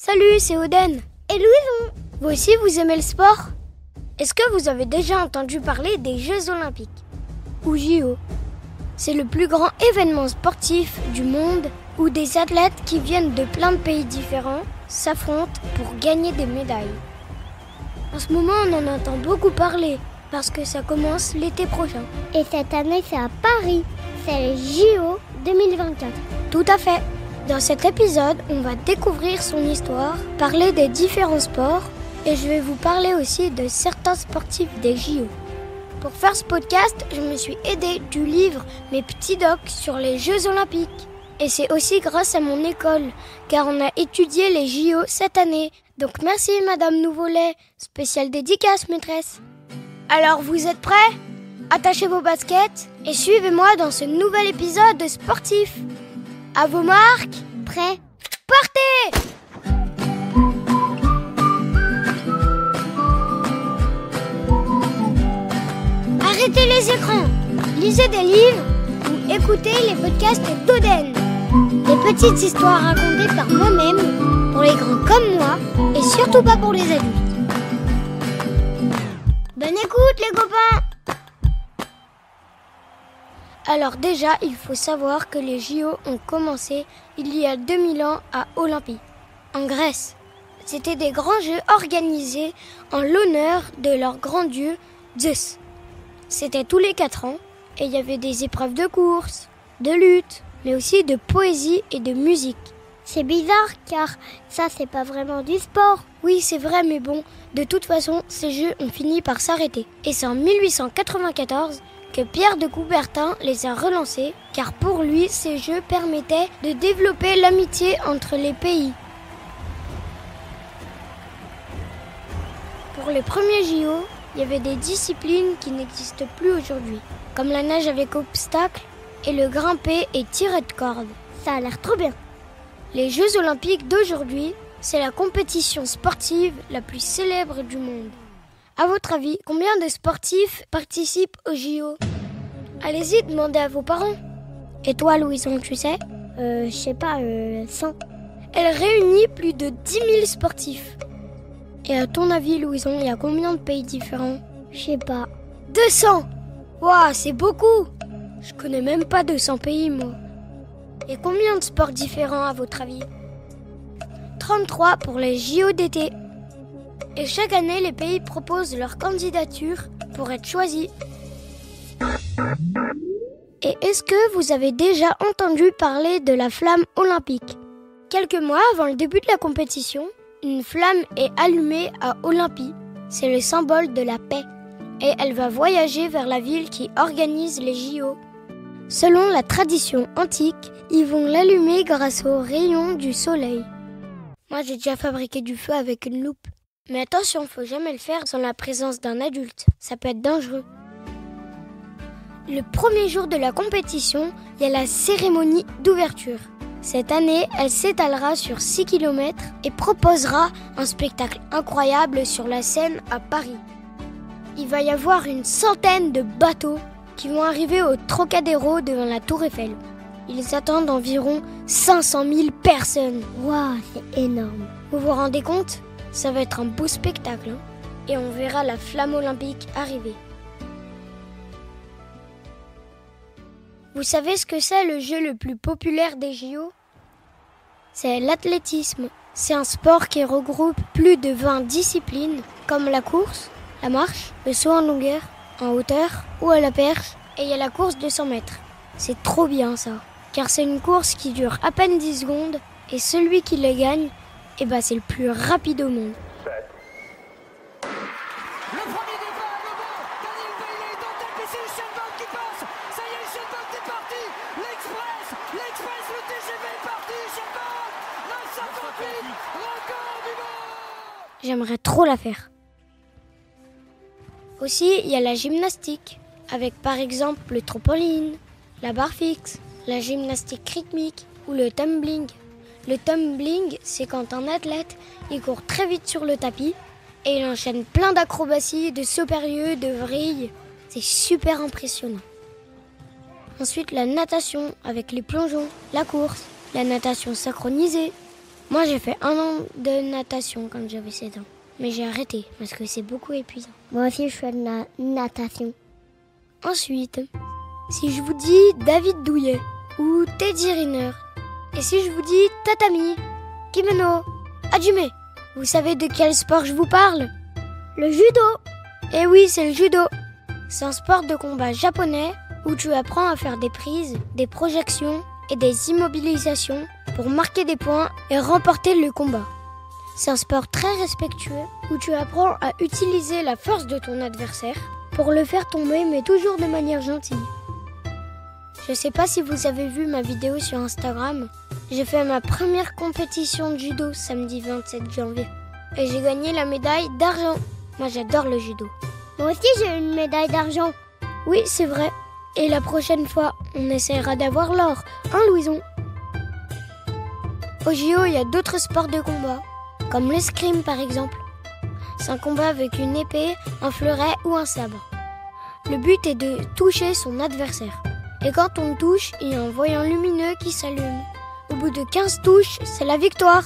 Salut, c'est Oden. Et Louison. Vous aussi, vous aimez le sport? Est-ce que vous avez déjà entendu parler des Jeux Olympiques, ou JO? C'est le plus grand événement sportif du monde où des athlètes qui viennent de plein de pays différents s'affrontent pour gagner des médailles. En ce moment, on en entend beaucoup parler parce que ça commence l'été prochain. Et cette année, c'est à Paris. C'est les JO 2024. Tout à fait. Dans cet épisode, on va découvrir son histoire, parler des différents sports et je vais vous parler aussi de certains sportifs des JO. Pour faire ce podcast, je me suis aidée du livre Mes petits docs sur les Jeux Olympiques. Et c'est aussi grâce à mon école, car on a étudié les JO cette année. Donc merci Madame Nouvolet, spéciale dédicace maîtresse. Alors vous êtes prêts? Attachez vos baskets et suivez-moi dans ce nouvel épisode de Sportif. À vos marques, Prêt? partez! Arrêtez les écrans, lisez des livres ou écoutez les podcasts d'Oden. Des petites histoires racontées par moi-même, pour les grands comme moi, et surtout pas pour les adultes. Bonne écoute les copains! Alors déjà, il faut savoir que les JO ont commencé il y a 2000 ans à Olympie, en Grèce. C'était des grands jeux organisés en l'honneur de leur grand dieu Zeus. C'était tous les 4 ans et il y avait des épreuves de course, de lutte, mais aussi de poésie et de musique. C'est bizarre car ça, c'est pas vraiment du sport. Oui, c'est vrai, mais bon, de toute façon, ces jeux ont fini par s'arrêter. Et c'est en 1894 que Pierre de Coubertin les a relancés, car pour lui, ces jeux permettaient de développer l'amitié entre les pays. Pour les premiers JO, il y avait des disciplines qui n'existent plus aujourd'hui, comme la nage avec obstacles et le grimper et tirer de corde. Ça a l'air trop bien. Les Jeux Olympiques d'aujourd'hui, c'est la compétition sportive la plus célèbre du monde. À votre avis, combien de sportifs participent aux JO? Allez-y, demandez à vos parents. Et toi, Louison, tu sais? Je sais pas, 100. Elle réunit plus de 10 000 sportifs. Et à ton avis, Louison, il y a combien de pays différents? Je sais pas. 200! Waouh, c'est beaucoup! Je connais même pas 200 pays, moi. Et combien de sports différents, à votre avis? 33 pour les JO d'été. Et chaque année, les pays proposent leur candidature pour être choisis. Et est-ce que vous avez déjà entendu parler de la flamme olympique? Quelques mois avant le début de la compétition, une flamme est allumée à Olympie. C'est le symbole de la paix. Et elle va voyager vers la ville qui organise les JO. Selon la tradition antique, ils vont l'allumer grâce aux rayons du soleil. Moi, j'ai déjà fabriqué du feu avec une loupe. Mais attention, faut jamais le faire sans la présence d'un adulte. Ça peut être dangereux. Le premier jour de la compétition, il y a la cérémonie d'ouverture. Cette année, elle s'étalera sur 6 km et proposera un spectacle incroyable sur la scène à Paris. Il va y avoir une centaine de bateaux qui vont arriver au Trocadéro devant la Tour Eiffel. Ils attendent environ 500 000 personnes. Waouh, c'est énorme. Vous vous rendez compte? Ça va être un beau spectacle, hein? Et on verra la flamme olympique arriver. Vous savez ce que c'est le jeu le plus populaire des JO? C'est l'athlétisme. C'est un sport qui regroupe plus de 20 disciplines, comme la course, la marche, le saut en longueur, en hauteur ou à la perche, et il y a la course de 100 mètres. C'est trop bien ça, car c'est une course qui dure à peine 10 secondes, et celui qui la gagne, c'est le plus rapide au monde. Le premier départ à Bobo, Daniel Bailey est en tête, et c'est Usain Bolt qui passe. Ça y est, Usain Bolt est parti. L'Express, le TGV est parti. Usain Bolt, 9,58, record du monde. J'aimerais trop la faire. Aussi, il y a la gymnastique, avec par exemple le trampoline, la barre fixe, la gymnastique rythmique ou le tumbling. Le tumbling, c'est quand un athlète il court très vite sur le tapis et il enchaîne plein d'acrobaties, de sauts périlleux, de vrilles. C'est super impressionnant. Ensuite, la natation avec les plongeons, la course, la natation synchronisée, Moi, j'ai fait 1 an de natation quand j'avais 7 ans. Mais j'ai arrêté parce que c'est beaucoup épuisant. Moi aussi, je fais de la natation. Ensuite, si je vous dis David Douillet ou Teddy Riner, et si je vous dis tatami, kimono, hajime, vous savez de quel sport je vous parle? Le judo. Eh oui, c'est le judo. C'est un sport de combat japonais où tu apprends à faire des prises, des projections et des immobilisations pour marquer des points et remporter le combat. C'est un sport très respectueux où tu apprends à utiliser la force de ton adversaire pour le faire tomber, mais toujours de manière gentille. Je sais pas si vous avez vu ma vidéo sur Instagram. J'ai fait ma première compétition de judo samedi 27 janvier. Et j'ai gagné la médaille d'argent. Moi j'adore le judo. Moi aussi, j'ai une médaille d'argent. Oui, c'est vrai. Et la prochaine fois, on essaiera d'avoir l'or. Hein, Louison? Au JO, il y a d'autres sports de combat, comme l'escrime par exemple. C'est un combat avec une épée, un fleuret ou un sabre. Le but est de toucher son adversaire. Et quand on touche, il y a un voyant lumineux qui s'allume. Au bout de 15 touches, c'est la victoire.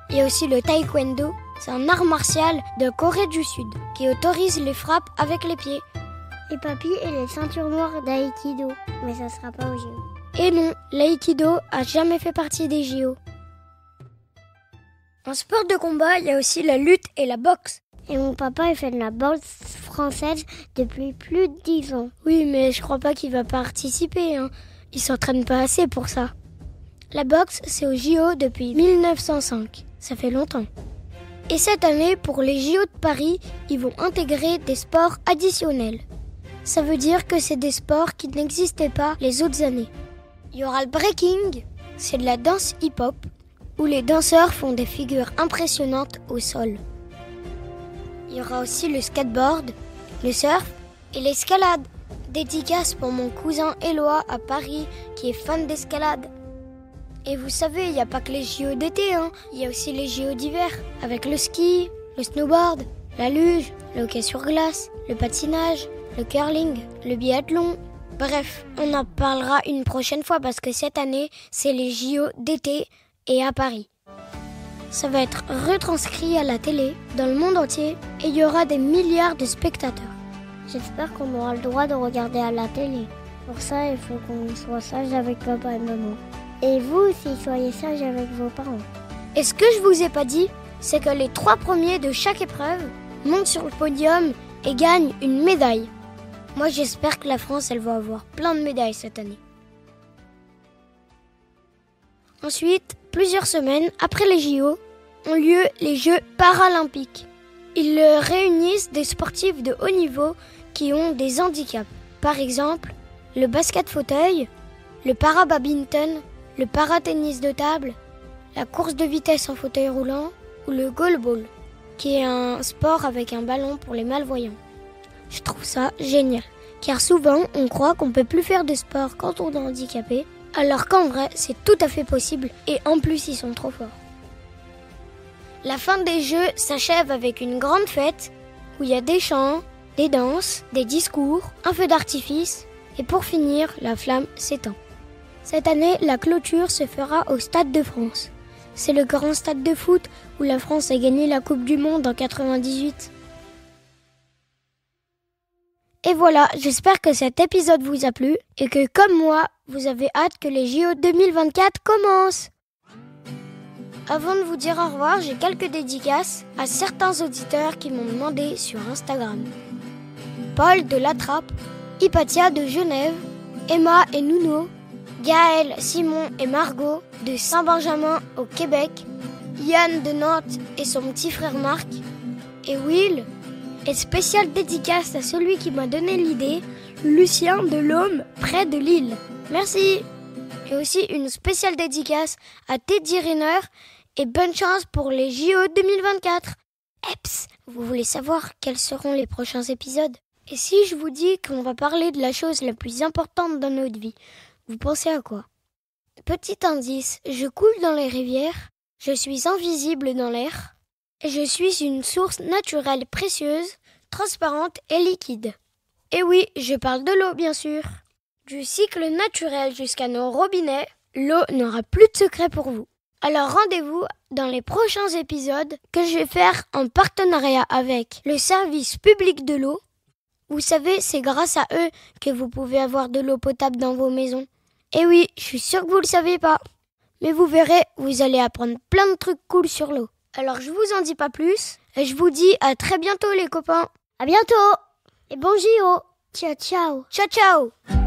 Il y a aussi le taekwondo. C'est un art martial de Corée du Sud qui autorise les frappes avec les pieds. Et papy et les ceintures noires d'aïkido. Mais ça sera pas au JO. Et non, l'aïkido a jamais fait partie des JO. En sport de combat, il y a aussi la lutte et la boxe. Et mon papa, il fait de la boxe française depuis plus de 10 ans. Oui, mais je crois pas qu'il va participer. Il s'entraîne pas assez pour ça. La boxe, c'est au JO depuis 1905. Ça fait longtemps. Et cette année, pour les JO de Paris, ils vont intégrer des sports additionnels. Ça veut dire que c'est des sports qui n'existaient pas les autres années. Il y aura le breaking, c'est de la danse hip-hop, où les danseurs font des figures impressionnantes au sol. Il y aura aussi le skateboard, le surf et l'escalade. Dédicace pour mon cousin Éloi à Paris qui est fan d'escalade. Et vous savez, il n'y a pas que les JO d'été, il y a aussi les JO d'hiver, avec le ski, le snowboard, la luge, le hockey sur glace, le patinage, le curling, le biathlon. Bref, on en parlera une prochaine fois parce que cette année, c'est les JO d'été et à Paris. Ça va être retranscrit à la télé, dans le monde entier, et il y aura des milliards de spectateurs. J'espère qu'on aura le droit de regarder à la télé. Pour ça, il faut qu'on soit sage avec papa et maman. Et vous aussi, soyez sages avec vos parents. Et ce que je vous ai pas dit, c'est que les 3 premiers de chaque épreuve montent sur le podium et gagnent une médaille. Moi, j'espère que la France, elle va avoir plein de médailles cette année. Ensuite, plusieurs semaines après les JO, ont lieu les Jeux paralympiques. Ils réunissent des sportifs de haut niveau qui ont des handicaps. Par exemple, le basket fauteuil, le para-badminton, le para-tennis de table, la course de vitesse en fauteuil roulant ou le goalball, qui est un sport avec un ballon pour les malvoyants. Je trouve ça génial, car souvent on croit qu'on ne peut plus faire de sport quand on est handicapé, alors qu'en vrai c'est tout à fait possible et en plus ils sont trop forts. La fin des Jeux s'achève avec une grande fête où il y a des chants, des danses, des discours, un feu d'artifice et pour finir, la flamme s'éteint. Cette année, la clôture se fera au Stade de France. C'est le grand stade de foot où la France a gagné la Coupe du Monde en 98. Et voilà, j'espère que cet épisode vous a plu et que comme moi, vous avez hâte que les JO 2024 commencent. Avant de vous dire au revoir, j'ai quelques dédicaces à certains auditeurs qui m'ont demandé sur Instagram. Paul de La Trappe, Hypatia de Genève, Emma et Nuno, Gaël, Simon et Margot de Saint-Benjamin au Québec, Yann de Nantes et son petit frère Marc, et Will, et spéciale dédicace à celui qui m'a donné l'idée, Lucien de l'Aume, près de Lille. Merci. Et aussi une spéciale dédicace à Teddy Riner et bonne chance pour les JO 2024. Eps, vous voulez savoir quels seront les prochains épisodes? Et si je vous dis qu'on va parler de la chose la plus importante dans notre vie, vous pensez à quoi? Petit indice, je coule dans les rivières, je suis invisible dans l'air, et je suis une source naturelle précieuse, transparente et liquide. Et oui, je parle de l'eau bien sûr. Du cycle naturel jusqu'à nos robinets, l'eau n'aura plus de secret pour vous. Alors rendez-vous dans les prochains épisodes que je vais faire en partenariat avec le service public de l'eau. Vous savez, c'est grâce à eux que vous pouvez avoir de l'eau potable dans vos maisons. Et oui, je suis sûre que vous le savez pas. Mais vous verrez, vous allez apprendre plein de trucs cool sur l'eau. Alors je vous en dis pas plus et je vous dis à très bientôt les copains. À bientôt et bon JO. Ciao ciao. Ciao ciao.